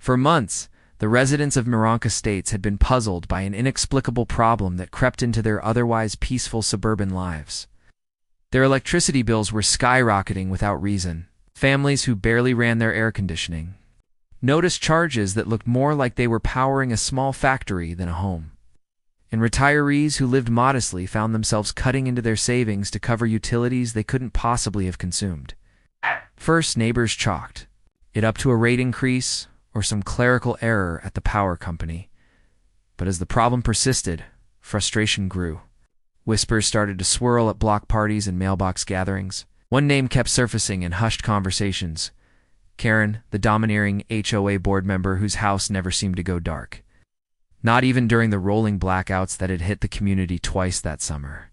For months, the residents of MyRanc Estates had been puzzled by an inexplicable problem that crept into their otherwise peaceful suburban lives. Their electricity bills were skyrocketing without reason. Families who barely ran their air conditioning noticed charges that looked more like they were powering a small factory than a home. And retirees who lived modestly found themselves cutting into their savings to cover utilities they couldn't possibly have consumed. First, neighbors chalked it up to a rate increase or some clerical error at the power company. But as the problem persisted, frustration grew. Whispers started to swirl at block parties and mailbox gatherings. One name kept surfacing in hushed conversations: Karen, the domineering HOA board member whose house never seemed to go dark. Not even during the rolling blackouts that had hit the community twice that summer.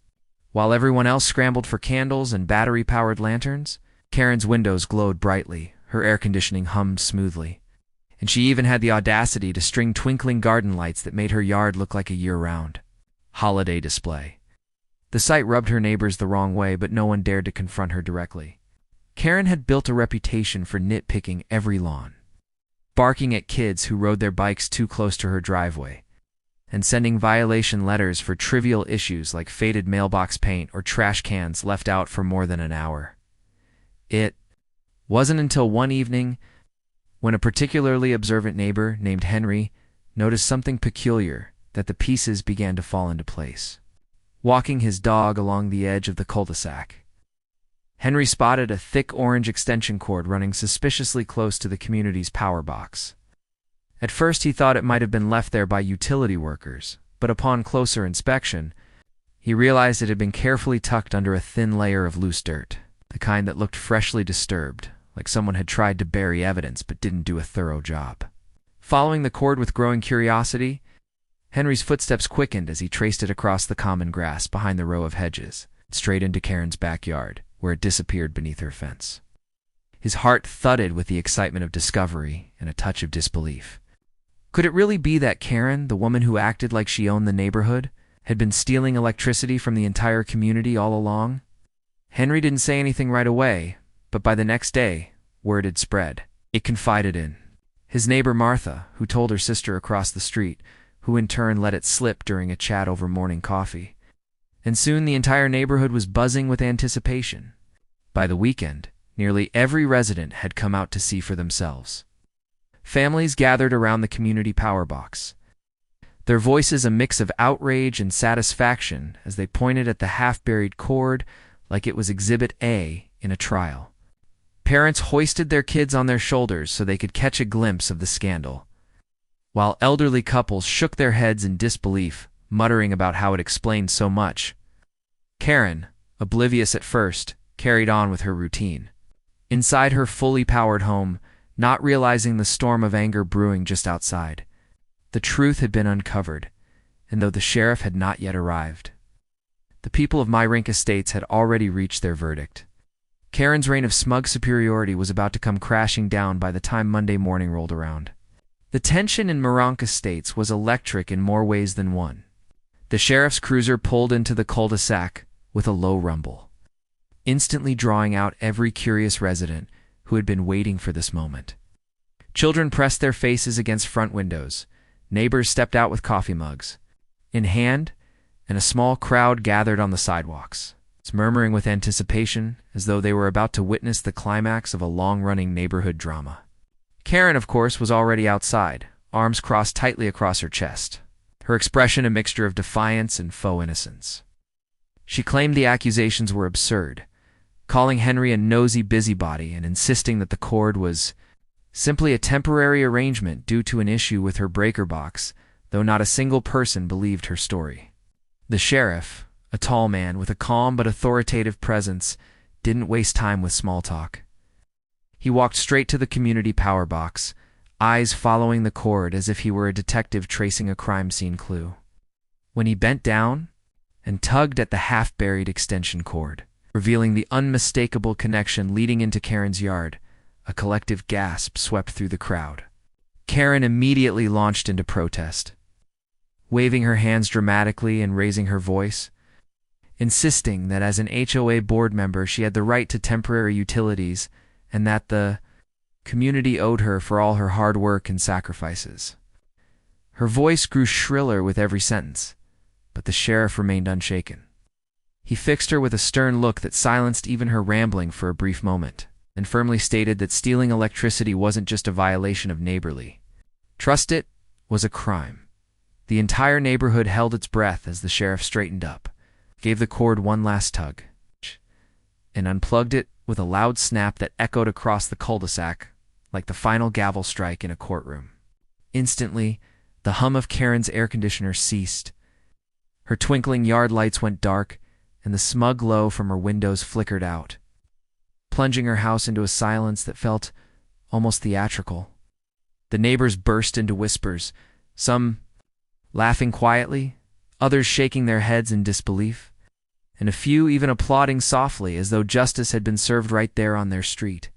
While everyone else scrambled for candles and battery-powered lanterns, Karen's windows glowed brightly, her air conditioning hummed smoothly. And she even had the audacity to string twinkling garden lights that made her yard look like a year-round holiday display. The sight rubbed her neighbors the wrong way, but no one dared to confront her directly. Karen had built a reputation for nitpicking every lawn, barking at kids who rode their bikes too close to her driveway, and sending violation letters for trivial issues like faded mailbox paint or trash cans left out for more than an hour. It wasn't until one evening, when a particularly observant neighbor named Henry noticed something peculiar, that the pieces began to fall into place. Walking his dog along the edge of the cul-de-sac, Henry spotted a thick orange extension cord running suspiciously close to the community's power box. At first he thought it might have been left there by utility workers, but upon closer inspection, he realized it had been carefully tucked under a thin layer of loose dirt, the kind that looked freshly disturbed, like someone had tried to bury evidence but didn't do a thorough job. Following the cord with growing curiosity, Henry's footsteps quickened as he traced it across the common grass behind the row of hedges, straight into Karen's backyard, where it disappeared beneath her fence. His heart thudded with the excitement of discovery and a touch of disbelief. Could it really be that Karen, the woman who acted like she owned the neighborhood, had been stealing electricity from the entire community all along? Henry didn't say anything right away, but by the next day, word had spread. It confided in his neighbor Martha, who told her sister across the street, who in turn let it slip during a chat over morning coffee. And soon the entire neighborhood was buzzing with anticipation. By the weekend, nearly every resident had come out to see for themselves. Families gathered around the community power box, their voices a mix of outrage and satisfaction as they pointed at the half-buried cord like it was Exhibit A in a trial. Parents hoisted their kids on their shoulders so they could catch a glimpse of the scandal, while elderly couples shook their heads in disbelief, muttering about how it explained so much. Karen, oblivious at first, carried on with her routine. Inside her fully powered home, not realizing the storm of anger brewing just outside, the truth had been uncovered, and though the sheriff had not yet arrived, the people of MyRanc Estates had already reached their verdict. Karen's reign of smug superiority was about to come crashing down by the time Monday morning rolled around. The tension in MyRanc Estates was electric in more ways than one. The sheriff's cruiser pulled into the cul-de-sac with a low rumble, instantly drawing out every curious resident who had been waiting for this moment. Children pressed their faces against front windows. Neighbors stepped out with coffee mugs in hand, and a small crowd gathered on the sidewalks, murmuring with anticipation as though they were about to witness the climax of a long-running neighborhood drama. Karen, of course, was already outside, arms crossed tightly across her chest, her expression a mixture of defiance and faux innocence. She claimed the accusations were absurd, calling Henry a nosy busybody and insisting that the cord was simply a temporary arrangement due to an issue with her breaker box, though not a single person believed her story. The sheriff, a tall man with a calm but authoritative presence, didn't waste time with small talk. He walked straight to the community power box, eyes following the cord as if he were a detective tracing a crime scene clue. When he bent down and tugged at the half-buried extension cord, revealing the unmistakable connection leading into Karen's yard, a collective gasp swept through the crowd. Karen immediately launched into protest, waving her hands dramatically and raising her voice, insisting that as an HOA board member she had the right to temporary utilities and that the community owed her for all her hard work and sacrifices. Her voice grew shriller with every sentence, but the sheriff remained unshaken. He fixed her with a stern look that silenced even her rambling for a brief moment, and firmly stated that stealing electricity wasn't just a violation of neighborly trust, it was a crime. The entire neighborhood held its breath as the sheriff straightened up, gave the cord one last tug, and unplugged it with a loud snap that echoed across the cul-de-sac like the final gavel strike in a courtroom. Instantly, the hum of Karen's air conditioner ceased. Her twinkling yard lights went dark, and the smug glow from her windows flickered out, plunging her house into a silence that felt almost theatrical. The neighbors burst into whispers, some laughing quietly, others shaking their heads in disbelief, and a few even applauding softly as though justice had been served right there on their street.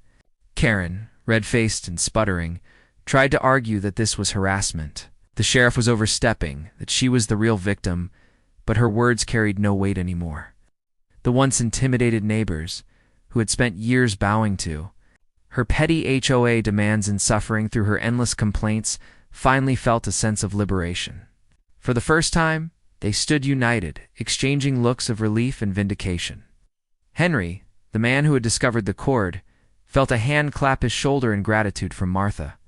Karen, red-faced and sputtering, tried to argue that this was harassment. The sheriff was overstepping, that she was the real victim, but her words carried no weight anymore. The once intimidated neighbors, who had spent years bowing to her petty HOA demands and suffering through her endless complaints, finally felt a sense of liberation. For the first time, they stood united, exchanging looks of relief and vindication. Henry, the man who had discovered the cord, felt a hand clap his shoulder in gratitude from Martha,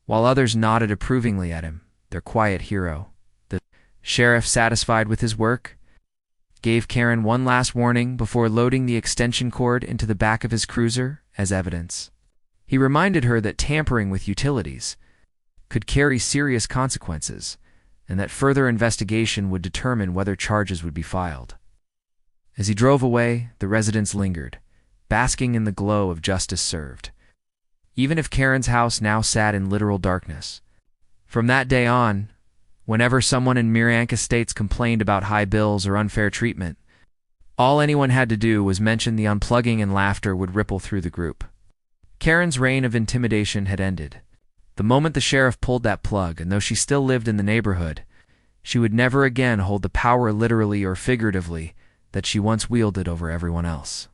while others nodded approvingly at him, their quiet hero. The sheriff, satisfied with his work, gave Karen one last warning before loading the extension cord into the back of his cruiser as evidence. He reminded her that tampering with utilities could carry serious consequences, and that further investigation would determine whether charges would be filed. As he drove away, the residents lingered, basking in the glow of justice served. Even if Karen's house now sat in literal darkness. From that day on, whenever someone in MyRanc Estates complained about high bills or unfair treatment, all anyone had to do was mention the unplugging, and laughter would ripple through the group. Karen's reign of intimidation had ended. The moment the sheriff pulled that plug, and though she still lived in the neighborhood, she would never again hold the power, literally or figuratively, that she once wielded over everyone else.